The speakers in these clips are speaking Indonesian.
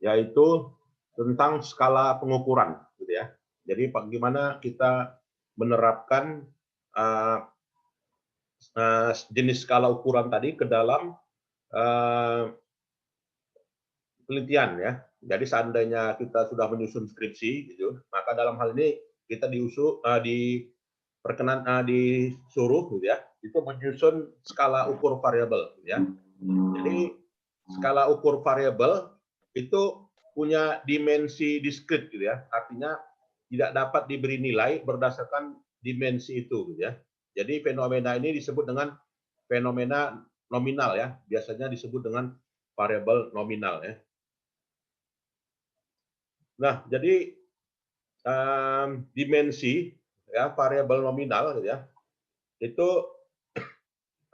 yaitu tentang skala pengukuran, gitu ya. Jadi bagaimana kita menerapkan jenis skala ukuran tadi ke dalam penelitian ya. Jadi seandainya kita sudah menyusun skripsi, gitu, maka dalam hal ini kita disuruh, gitu ya, itu menyusun skala ukur variabel, gitu ya. Jadi skala ukur variabel itu punya dimensi diskrit, gitu ya. Artinya tidak dapat diberi nilai berdasarkan dimensi itu, gitu ya. Jadi fenomena ini disebut dengan fenomena nominal ya. Biasanya disebut dengan variabel nominal ya. Nah, jadi dimensi ya variabel nominal, gitu ya. Itu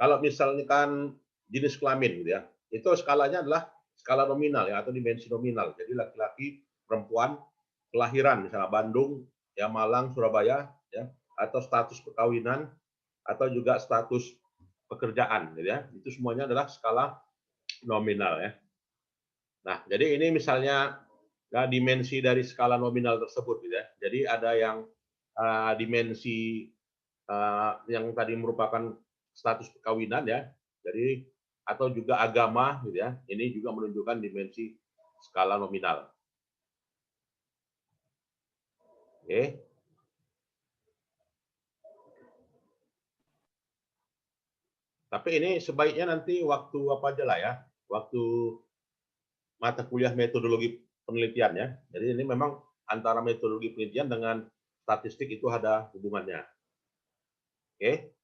kalau misalkan jenis kelamin, gitu ya, itu skalanya adalah skala nominal ya atau dimensi nominal. Jadi laki-laki, perempuan, kelahiran misalnya Bandung, ya Malang, Surabaya, ya, atau status perkawinan atau juga status pekerjaan, gitu ya. Itu semuanya adalah skala nominal ya. Nah, jadi ini misalnya ya, dimensi dari skala nominal tersebut, gitu ya. Jadi ada yang dimensi yang tadi merupakan status perkawinan ya, jadi atau juga agama, gitu ya. Ini juga menunjukkan dimensi skala nominal. Oke. Tapi ini sebaiknya nanti waktu apa aja lah ya, waktu mata kuliah metodologi penelitian ya. Jadi ini memang antara metodologi penelitian dengan statistik itu ada hubungannya. Oke.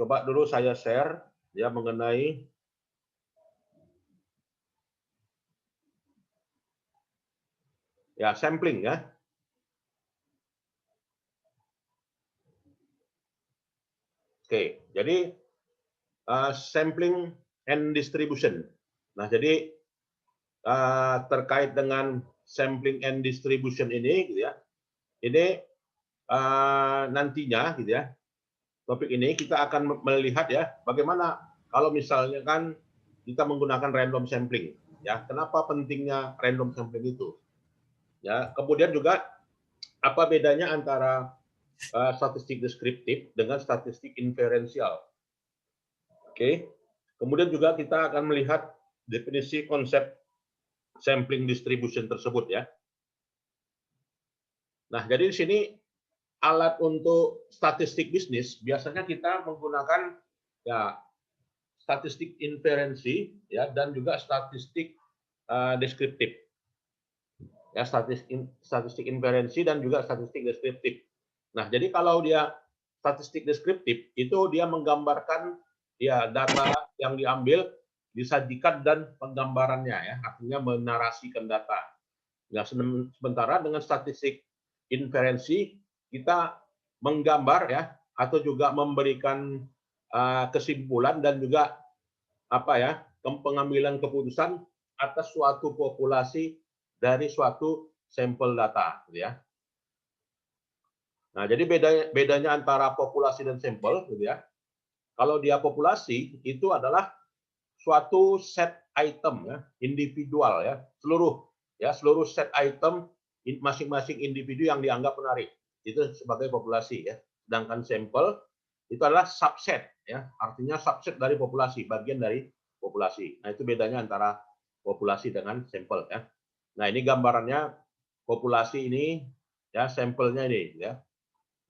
Coba dulu saya share ya mengenai ya sampling ya. Oke, jadi sampling and distribution. Nah, jadi terkait dengan sampling and distribution ini, gitu ya. Ini nantinya, gitu ya. Topik ini kita akan melihat ya, bagaimana kalau misalnya kan kita menggunakan random sampling, ya. Kenapa pentingnya random sampling itu? Ya, kemudian juga apa bedanya antara statistik deskriptif dengan statistik inferensial? Oke. Kemudian juga kita akan melihat definisi konsep sampling distribution tersebut ya. Nah, jadi di sini alat untuk statistik bisnis biasanya kita menggunakan ya statistik inferensi ya dan juga statistik deskriptif. Ya, statistik inferensi dan juga statistik deskriptif. Nah, jadi kalau dia statistik deskriptif itu dia menggambarkan ya data yang diambil, disajikan dan penggambarannya ya, artinya menarasikan data. Ya, sementara dengan statistik inferensi kita menggambar ya atau juga memberikan kesimpulan dan juga apa ya pengambilan keputusan atas suatu populasi dari suatu sampel data, gitu ya. Nah, jadi bedanya antara populasi dan sampel, gitu ya. Kalau dia populasi itu adalah suatu set item ya, individual ya, seluruh set item masing-masing individu yang dianggap menarik. Itu sebagai populasi ya. Sedangkan sampel itu adalah subset ya, artinya subset dari populasi, bagian dari populasi. Nah, itu bedanya antara populasi dengan sampel ya. Nah, ini gambarannya populasi ini ya, sampelnya ini ya.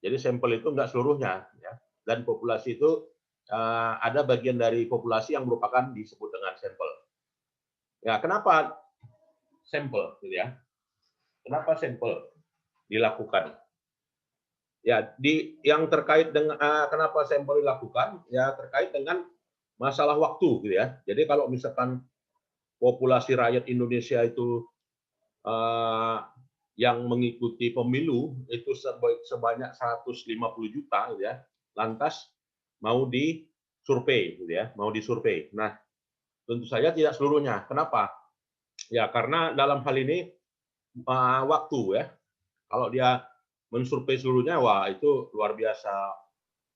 Jadi sampel itu enggak seluruhnya ya. Dan populasi itu ada bagian dari populasi yang merupakan disebut dengan sampel. Ya, kenapa sampel gitu ya? Kenapa sampel dilakukan? Ya, yang terkait dengan kenapa sampel dilakukan ya terkait dengan masalah waktu gitu ya. Jadi kalau misalkan populasi rakyat Indonesia itu yang mengikuti pemilu itu sebanyak 150 juta gitu ya. Lantas mau disurvei gitu ya, mau disurvei. Nah, tentu saja tidak seluruhnya. Kenapa? Ya karena dalam hal ini waktu ya. Kalau dia mensurvei seluruhnya, wah itu luar biasa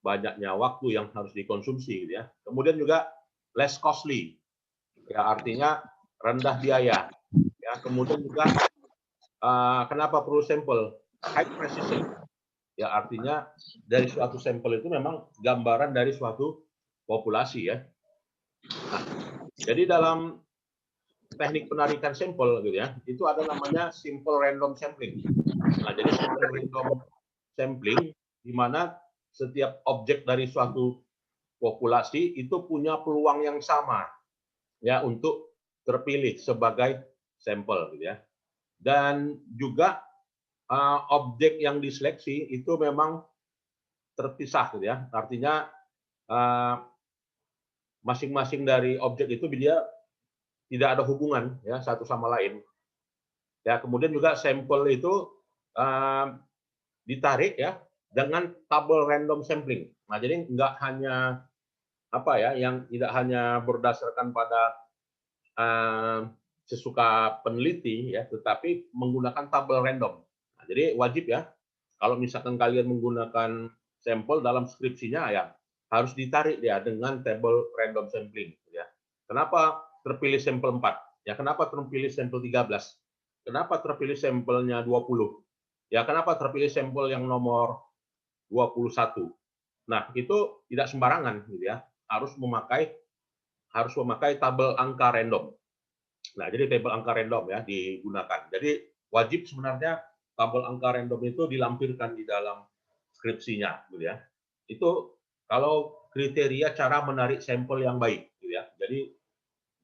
banyaknya waktu yang harus dikonsumsi gitu ya. Kemudian juga less costly, ya artinya rendah biaya. Ya, kemudian juga kenapa perlu sampel? High precision, ya artinya dari suatu sampel itu memang gambaran dari suatu populasi ya. Nah, jadi dalam teknik penarikan sampel gitu ya, itu ada namanya simple random sampling. Nah, jadi simple random sampling di mana setiap objek dari suatu populasi itu punya peluang yang sama ya untuk terpilih sebagai sampel gitu ya. Dan juga objek yang diseleksi itu memang terpisah gitu ya. Artinya masing-masing dari objek itu dia tidak ada hubungan ya satu sama lain. Ya, kemudian juga sampel itu ditarik ya dengan tabel random sampling. Nah, jadi nggak hanya apa ya, yang tidak hanya berdasarkan pada sesuka peneliti ya, tetapi menggunakan tabel random. Nah, jadi wajib ya, kalau misalkan kalian menggunakan sampel dalam skripsinya ya harus ditarik ya dengan tabel random sampling ya. Kenapa terpilih sampel 4? Ya, kenapa terpilih sampel 13? Kenapa terpilih sampelnya 20? Ya, kenapa terpilih sampel yang nomor 21? Nah, itu tidak sembarangan gitu ya. Harus memakai tabel angka random. Nah, jadi tabel angka random ya digunakan. Jadi wajib sebenarnya tabel angka random itu dilampirkan di dalam skripsinya gitu ya. Itu kalau kriteria cara menarik sampel yang baik gitu ya. Jadi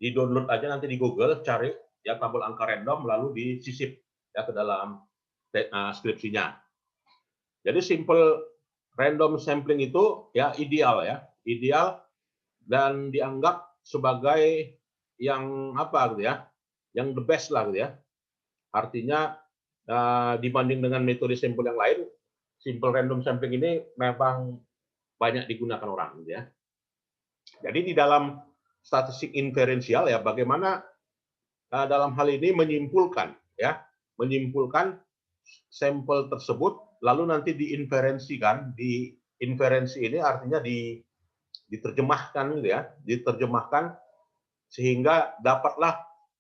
di-download aja nanti di Google, cari ya tabel angka random lalu disisip ya ke dalam skripsinya. Jadi simple random sampling itu ya ideal ya, ideal dan dianggap sebagai yang apa gitu ya, yang the best lah gitu ya. Artinya dibanding dengan metode sampel yang lain, simple random sampling ini memang banyak digunakan orang gitu ya. Jadi di dalam statistik inferensial ya bagaimana dalam hal ini menyimpulkan sampel tersebut lalu nanti diinferensikan. Di inferensi ini artinya diterjemahkan gitu ya, diterjemahkan sehingga dapatlah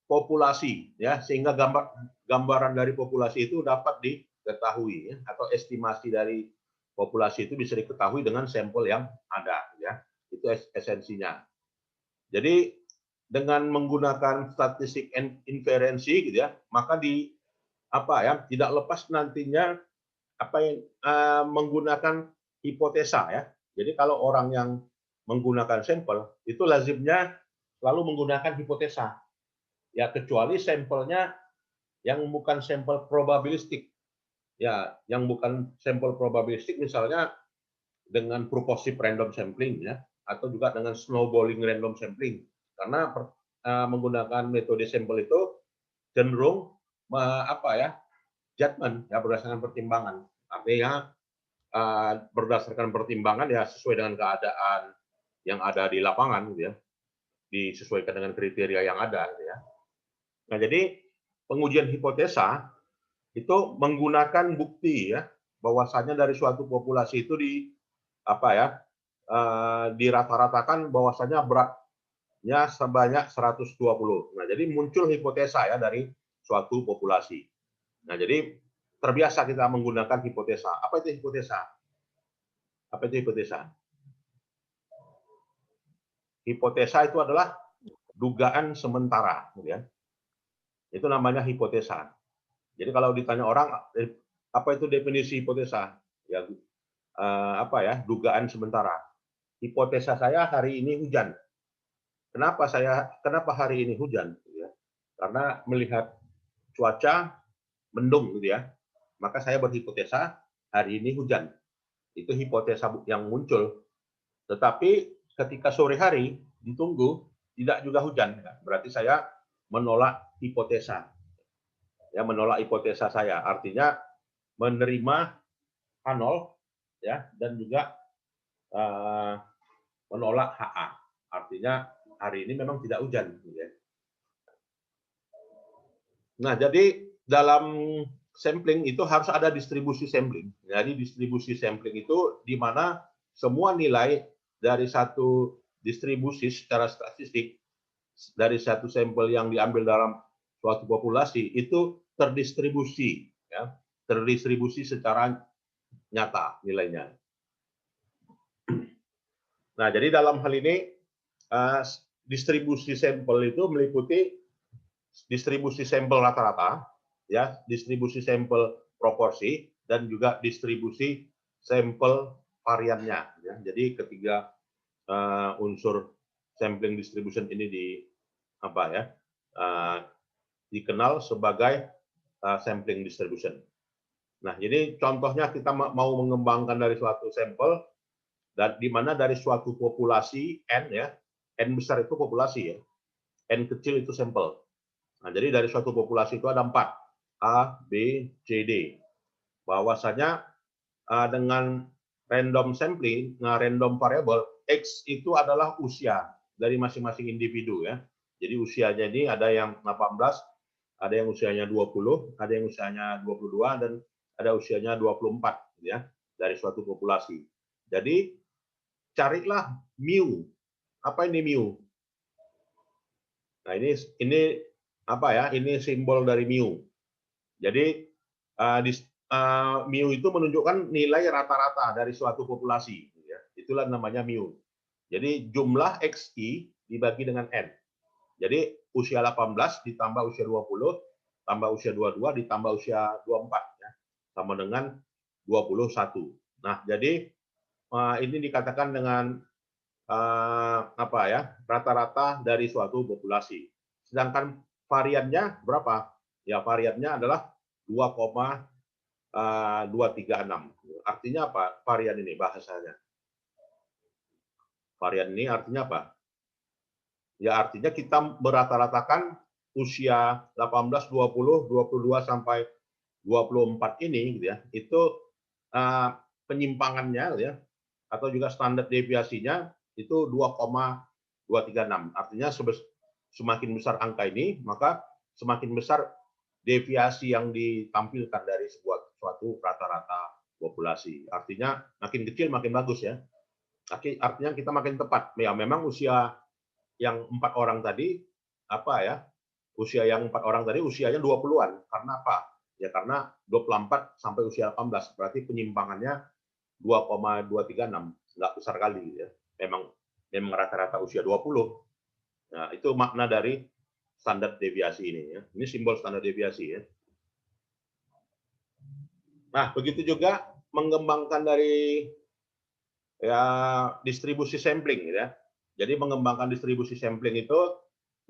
populasi ya, sehingga gambaran dari populasi itu dapat diketahui ya, atau estimasi dari populasi itu bisa diketahui dengan sampel yang ada ya. Itu esensinya. Jadi dengan menggunakan statistik inferensi gitu ya, maka tidak lepas nantinya menggunakan hipotesa ya. Jadi kalau orang yang menggunakan sampel itu lazimnya selalu menggunakan hipotesa. Ya, kecuali sampelnya yang bukan sampel probabilistik. Ya, yang bukan sampel probabilistik misalnya dengan purposive random sampling ya, atau juga dengan snowballing random sampling. Karena menggunakan metode sampel itu cenderung judgment ya, berdasarkan pertimbangan. Artinya berdasarkan pertimbangan ya sesuai dengan keadaan yang ada di lapangan gitu ya, disesuaikan dengan kriteria yang ada gitu ya. Nah, jadi pengujian hipotesa itu menggunakan bukti ya bahwasanya dari suatu populasi itu dirata-ratakan bahwasanya beratnya sebanyak 120. Nah, jadi muncul hipotesa ya dari suatu populasi. Nah, jadi terbiasa kita menggunakan hipotesa. Apa itu hipotesa? Apa itu hipotesa? Hipotesa itu adalah dugaan sementara, gitu ya. Itu namanya hipotesa. Jadi kalau ditanya orang apa itu definisi hipotesa? Ya dugaan sementara. Hipotesa saya hari ini hujan. Kenapa hari ini hujan? Gitu ya. Karena melihat cuaca mendung gitu ya. Maka saya berhipotesa hari ini hujan. Itu hipotesa yang muncul. Tetapi ketika sore hari ditunggu tidak juga hujan, berarti saya menolak hipotesa. Ya, menolak hipotesa saya. Artinya menerima H0 ya, dan juga menolak HA. Artinya hari ini memang tidak hujan. Ya. Nah, jadi dalam sampling itu harus ada distribusi sampling. Jadi distribusi sampling itu di mana semua nilai dari satu distribusi secara statistik dari satu sampel yang diambil dalam suatu populasi itu terdistribusi, ya, terdistribusi secara nyata nilainya. Nah, jadi dalam hal ini distribusi sampel itu meliputi distribusi sampel rata-rata, ya, distribusi sampel proporsi, dan juga distribusi sampel variannya. Ya. Jadi ketiga unsur sampling distribution ini dikenal sebagai sampling distribution. Nah, jadi contohnya kita mau mengembangkan dari suatu sampel dan di mana dari suatu populasi n, ya, n besar itu populasi, ya, n kecil itu sampel. Nah, jadi dari suatu populasi itu ada 4, A, B, C, D. Bahwasanya dengan random sampling, random variable X itu adalah usia dari masing-masing individu, ya. Jadi usianya ini ada yang 18, ada yang usianya 20, ada yang usianya 22, dan ada usianya 24, ya, dari suatu populasi. Jadi carilah mu. Apa ini mu? Nah, ini apa ya? Ini simbol dari mu. Jadi mu itu menunjukkan nilai rata-rata dari suatu populasi. Ya. Itulah namanya mu. Jadi jumlah XI dibagi dengan N. Jadi usia 18 ditambah usia 20, tambah usia 22, ditambah usia 24. Ya. Sama dengan 21. Nah, jadi ini dikatakan dengan apa ya, rata-rata dari suatu populasi. Sedangkan variannya berapa? Ya, variannya adalah 2,236. Artinya apa? Varian ini bahasanya. Varian ini artinya apa? Ya, artinya kita merata-ratakan usia 18, 20, 22 sampai 24 ini, gitu ya. Itu penyimpangannya, ya, atau juga standar deviasinya itu 2,236. Artinya semakin besar angka ini, maka semakin besar deviasi yang ditampilkan dari suatu rata-rata populasi. Artinya makin kecil makin bagus, ya. Artinya kita makin tepat. Ya, memang usia yang 4 orang tadi usia yang 4 orang tadi usianya 20-an. Karena apa? Ya karena 24 sampai usia 18. Berarti penyimpangannya 2,236. Nggak besar kali, ya. Memang rata-rata usia 20. Nah, itu makna dari standar deviasi ini, ya. Ini simbol standar deviasi, ya. Nah, begitu juga mengembangkan dari distribusi sampling, ya. Jadi mengembangkan distribusi sampling itu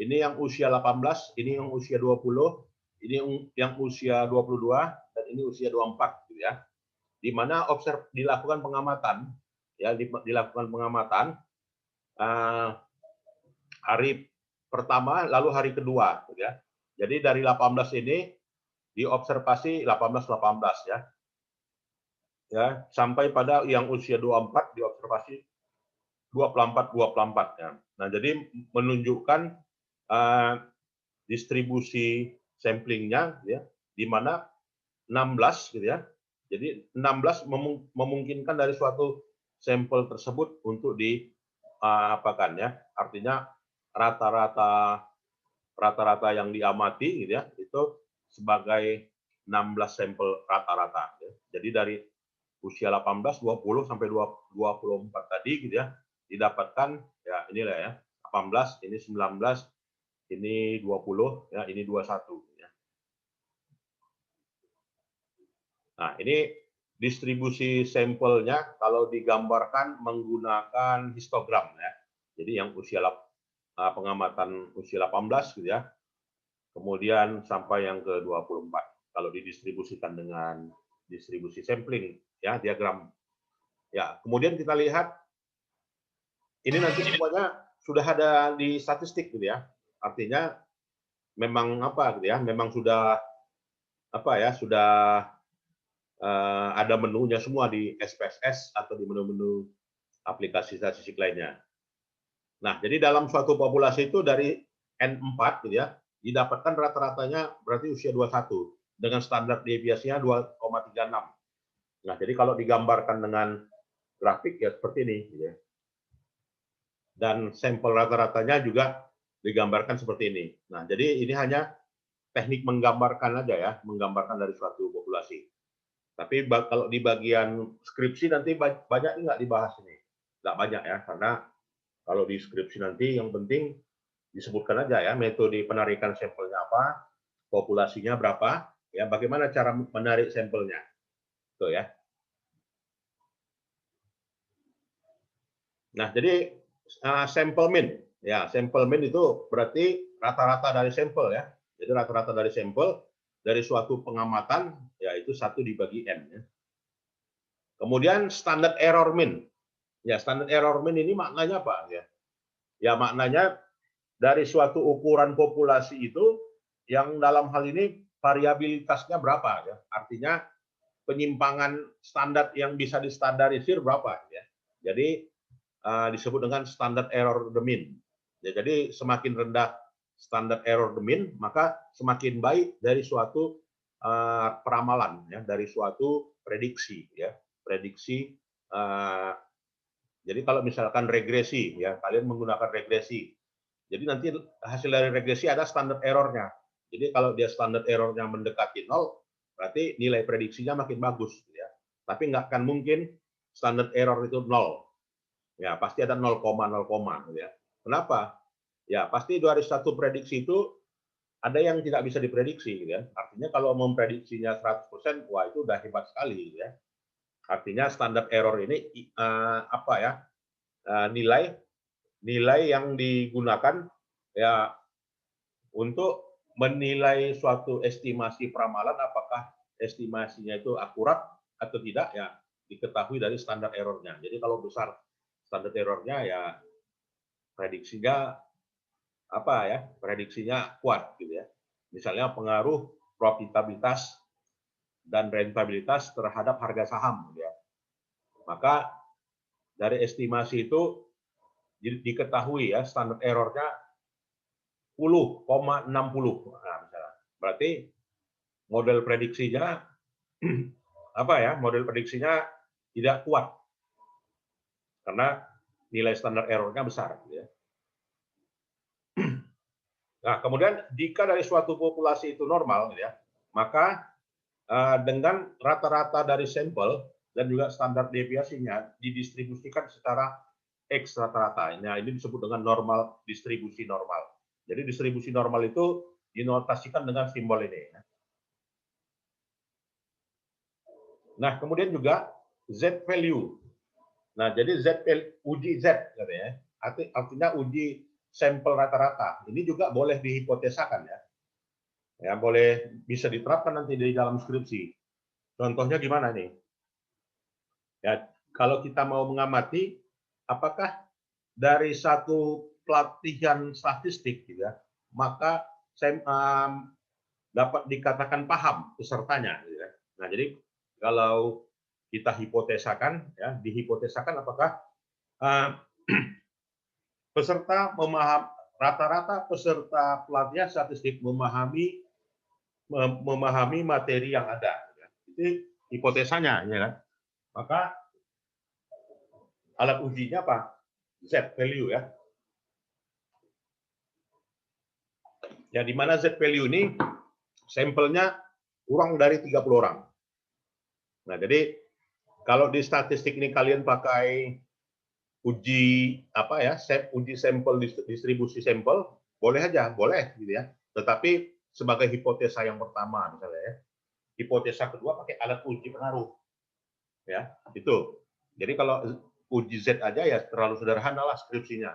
ini yang usia 18, ini yang usia 20, ini yang usia 22, dan ini usia 24, gitu ya. Di mana dilakukan pengamatan, ya, dilakukan pengamatan hari pertama lalu hari kedua, gitu ya. Jadi dari 18 ini diobservasi 18 ya. Ya, sampai pada yang usia 24 diobservasi 24 ya. Nah, jadi menunjukkan distribusi samplingnya, ya, di mana 16, gitu ya. Jadi 16 memungkinkan dari suatu sampel tersebut untuk diapakan, ya. Artinya rata-rata yang diamati, gitu ya, itu sebagai 16 sampel rata-rata, ya. Jadi dari usia 18, 20 sampai 24 tadi, gitu ya, didapatkan, ya, inilah, ya, 18, ini 19, ini 20, ya, ini 21, ya. Nah, ini distribusi sampelnya kalau digambarkan menggunakan histogram, ya. Jadi yang pengamatan usia 18, gitu ya. Kemudian sampai yang ke 24 kalau didistribusikan dengan distribusi sampling, ya, diagram. Ya, kemudian kita lihat ini nanti semuanya sudah ada di statistik, gitu ya. Artinya memang gitu ya, memang sudah sudah ada menunya semua di SPSS atau di menu-menu aplikasi statistik lainnya. Nah, jadi dalam suatu populasi itu dari N4, gitu ya, didapatkan rata-ratanya berarti usia 21 dengan standar deviasinya 2,36. Nah, jadi kalau digambarkan dengan grafik, ya seperti ini, gitu ya. Dan sampel rata-ratanya juga digambarkan seperti ini. Nah, jadi ini hanya teknik menggambarkan aja ya, menggambarkan dari suatu populasi. Tapi kalau di bagian skripsi nanti banyak nggak dibahas ini. Nggak banyak ya, karena kalau di skripsi nanti yang penting disebutkan aja ya, metode penarikan sampelnya apa, populasinya berapa, ya bagaimana cara menarik sampelnya. Tuh ya. Nah, jadi sampel min. Ya, sampel min itu berarti rata-rata dari sampel ya. Jadi rata-rata dari sampel dari suatu pengamatan yaitu 1 dibagi n ya. Kemudian standard error min. Ya, standard error min ini maknanya apa ya? Ya, maknanya dari suatu ukuran populasi itu yang dalam hal ini variabilitasnya berapa ya? Artinya penyimpangan standar yang bisa distandarisir berapa ya. Jadi disebut dengan standard error the mean. Ya, jadi semakin rendah standard error the mean, maka semakin baik dari suatu peramalan ya, dari suatu prediksi ya. Prediksi jadi kalau misalkan regresi ya, kalian menggunakan regresi. Jadi nanti hasil dari regresi ada standard errornya. Jadi kalau dia standard errornya mendekati 0, berarti nilai prediksinya makin bagus ya. Tapi nggak akan mungkin standard error itu 0. Ya, pasti ada 0, ya. Kenapa? Ya, pasti dari satu prediksi itu ada yang tidak bisa diprediksi ya. Artinya kalau memprediksinya 100%, wah itu udah hebat sekali ya. Artinya standar error ini apa ya? Nilai yang digunakan ya untuk menilai suatu estimasi peramalan apakah estimasinya itu akurat atau tidak ya diketahui dari standar errornya. Jadi kalau besar standar errornya ya prediksinya apa ya? Prediksinya kuat gitu ya. Misalnya pengaruh profitabilitas dan rentabilitas terhadap harga saham gitu ya. Maka dari estimasi itu diketahui ya standar errornya 10,60. Nah, misalnya. Berarti model prediksinya apa ya? Model prediksinya tidak kuat karena nilai standar errornya besar gitu ya. Nah, kemudian jika dari suatu populasi itu normal ya, maka dengan rata-rata dari sampel dan juga standar deviasinya didistribusikan secara X rata-rata. Nah, ini disebut dengan normal, distribusi normal. Jadi distribusi normal itu dinotasikan dengan simbol ini. Nah, kemudian juga Z value. Nah, jadi uji Z katanya. Artinya uji sampel rata-rata. Ini juga boleh dihipotesakan ya. Ya, boleh bisa diterapkan nanti di dalam skripsi. Contohnya gimana nih? Ya, kalau kita mau mengamati apakah dari satu pelatihan statistik gitu ya, maka saya dapat dikatakan paham pesertanya gitu ya. Nah, jadi kalau kita hipotesakan ya, dihipotesakan apakah peserta rata-rata peserta pelatihan statistik memahami materi yang ada. Itu hipotesanya, ya kan? Maka alat ujinya apa? Z value ya. Ya, di mana Z value ini sampelnya kurang dari 30 orang. Nah, jadi kalau di statistik ini kalian pakai uji apa ya, uji sampel distribusi sampel, boleh aja, boleh gitu ya. Tetapi sebagai hipotesa yang pertama misalnya ya. Hipotesa kedua pakai alat uji pengaruh. Ya, itu. Jadi kalau uji Z aja ya terlalu sederhana lah skripsinya.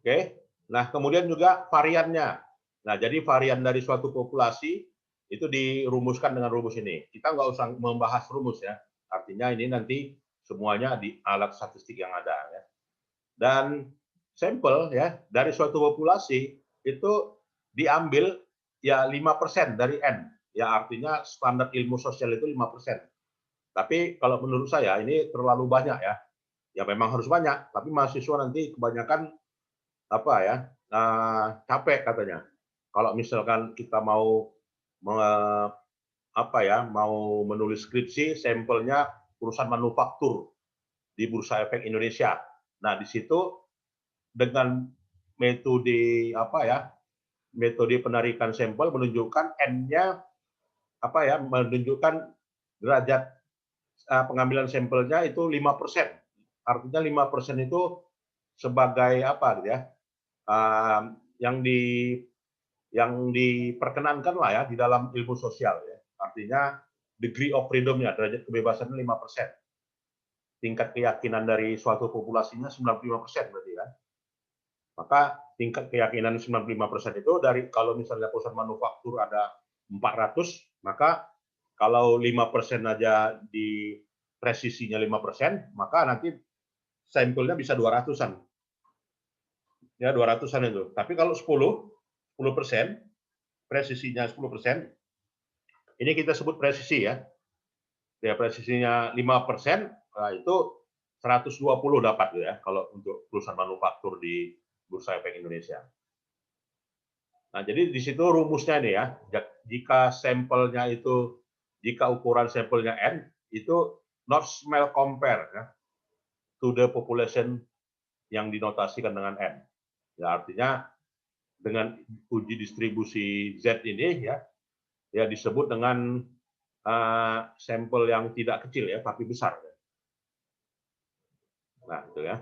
Oke. Nah, kemudian juga variannya. Nah, jadi varian dari suatu populasi itu dirumuskan dengan rumus ini. Kita nggak usah membahas rumus ya. Artinya ini nanti semuanya di alat statistik yang ada ya. Dan sampel ya dari suatu populasi itu diambil ya 5% dari N. Ya artinya standar ilmu sosial itu 5%. Tapi kalau menurut saya ini terlalu banyak ya. Ya memang harus banyak, tapi mahasiswa nanti kebanyakan apa ya? Capek katanya. Kalau misalkan kita mau apa ya, mau menulis skripsi sampelnya perusahaan manufaktur di Bursa Efek Indonesia. Nah, di situ dengan metode metode penarikan sampel menunjukkan N-nya menunjukkan derajat pengambilan sampelnya itu 5%. Artinya 5% itu sebagai yang diperkenankan lah ya di dalam ilmu sosial ya. Artinya degree of freedom-nya, derajat kebebasan 5%. Tingkat keyakinan dari suatu populasinya 95% berarti kan. Maka tingkat keyakinan 95% itu dari kalau misalnya perusahaan manufaktur ada 400, maka kalau 5% aja di presisinya 5%, maka nanti sampelnya bisa 200-an. Ya, 200-an itu. Tapi kalau 10%, presisinya 10%, ini kita sebut presisi ya. Ya, presisinya 5%, nah itu 120 dapat ya kalau untuk perusahaan manufaktur di Bursa Efek Indonesia. Nah, jadi di situ rumusnya nih ya, jika ukuran sampelnya N, itu not small compare ya, to the population yang dinotasikan dengan N. Ya, artinya dengan uji distribusi Z ini ya disebut dengan sampel yang tidak kecil ya, tapi besar. Nah, itu ya.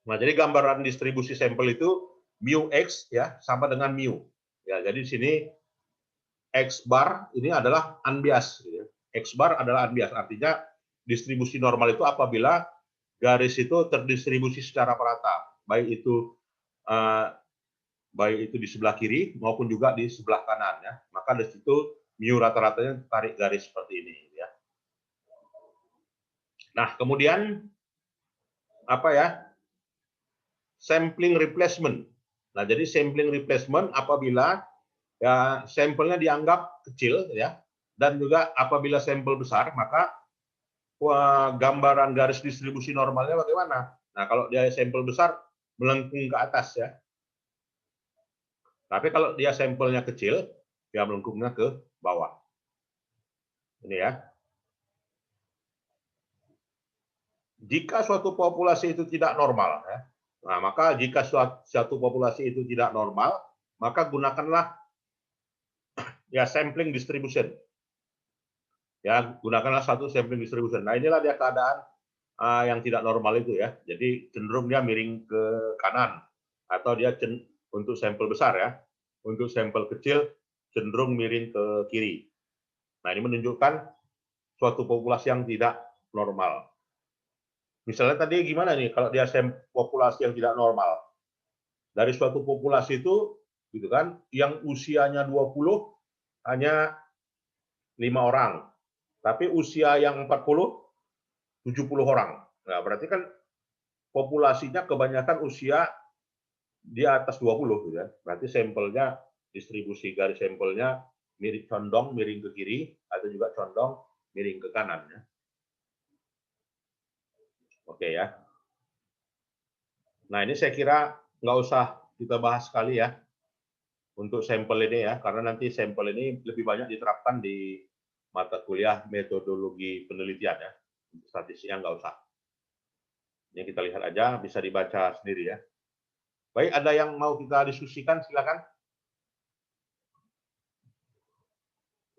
Nah, jadi gambaran distribusi sampel itu mu X ya sama dengan mu. Ya, jadi di sini X bar ini adalah unbiased. Gitu. X bar adalah unbiased, artinya distribusi normal itu apabila garis itu terdistribusi secara merata, baik itu di sebelah kiri maupun juga di sebelah kanan ya. Maka dari situ mu rata-ratanya tarik garis seperti ini ya. Nah, kemudian sampling replacement. Nah, jadi sampling replacement apabila ya sampelnya dianggap kecil ya, dan juga apabila sampel besar, maka gambaran garis distribusi normalnya bagaimana? Nah, kalau dia sampel besar melengkung ke atas ya. Tapi kalau dia sampelnya kecil, dia melengkungnya ke bawah. Ini ya. Jika suatu populasi itu tidak normal ya, nah, maka jika suatu populasi itu tidak normal, maka gunakanlah ya sampling distribution. Ya, gunakanlah satu sampling distribution. Nah, inilah dia keadaan yang tidak normal itu ya. Jadi cenderung dia miring ke kanan atau dia untuk sampel besar ya. Untuk sampel kecil cenderung miring ke kiri. Nah, ini menunjukkan suatu populasi yang tidak normal. Misalnya tadi gimana nih kalau dia populasi yang tidak normal? Dari suatu populasi itu gitu kan, yang usianya 20 hanya 5 orang. Tapi usia yang 40 70 orang. Nah, berarti kan populasinya kebanyakan usia di atas 20 gitu ya. Berarti sampelnya, distribusi garis sampelnya condong miring ke kiri atau juga condong miring ke kanan ya. Oke ya. Nah, ini saya kira nggak usah kita bahas sekali ya untuk sampel ini ya, karena nanti sampel ini lebih banyak diterapkan di mata kuliah metodologi penelitian ya. Statistiknya nggak usah. Ini kita lihat aja, bisa dibaca sendiri ya. Baik, ada yang mau kita diskusikan, silakan.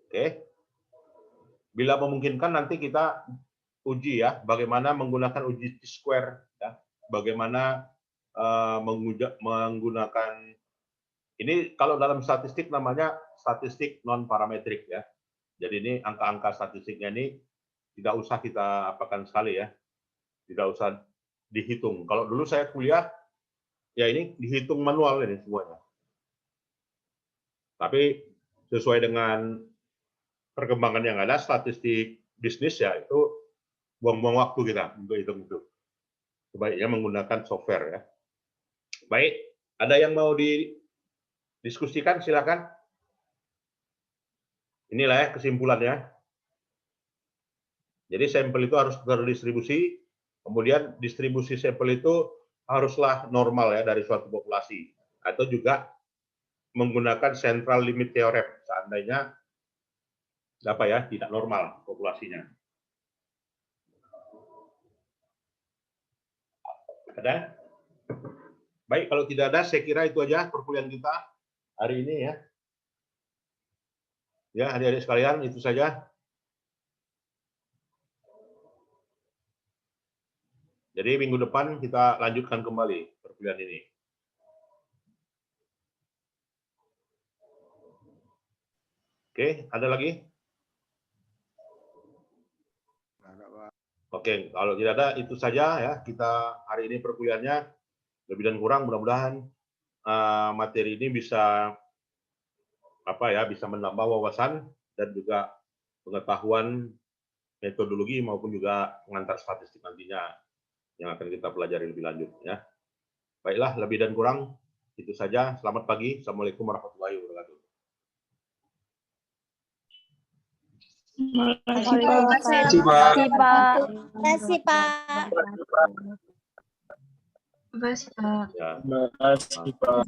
Oke. Bila memungkinkan nanti kita uji ya, bagaimana menggunakan uji T-square ya, bagaimana menggunakan ini kalau dalam statistik namanya statistik non parametrik ya. Jadi ini angka-angka statistiknya ini tidak usah kita apakan sekali ya, tidak usah dihitung. Kalau dulu saya kuliah ya ini dihitung manual ini semuanya. Tapi sesuai dengan perkembangan yang ada, statistik bisnis ya itu buang-buang waktu kita untuk hitung itu. Sebaiknya menggunakan software ya. Baik, ada yang mau didiskusikan, silakan. Inilah ya kesimpulannya. Jadi sampel itu harus terdistribusi, kemudian distribusi sampel itu haruslah normal ya dari suatu populasi, atau juga menggunakan central limit theorem. Seandainya apa ya, tidak normal populasinya. Ada? Baik, kalau tidak ada, saya kira itu aja perkuliahan kita hari ini ya. Ya, adik-adik sekalian, itu saja. Jadi minggu depan kita lanjutkan kembali perkuliahan ini. Oke, ada lagi? Oke, kalau tidak ada, itu saja ya. Kita hari ini perkuliahannya lebih dan kurang, mudah-mudahan materi ini bisa bisa menambah wawasan dan juga pengetahuan metodologi maupun juga pengantar statistik nantinya yang akan kita pelajari lebih lanjut ya. Baiklah, lebih dan kurang itu saja. Selamat pagi. Assalamualaikum warahmatullahi wabarakatuh. Terima kasih, Pak. Terima kasih, Pak. Terima kasih, Pak. Ya. Terima kasih, Pak.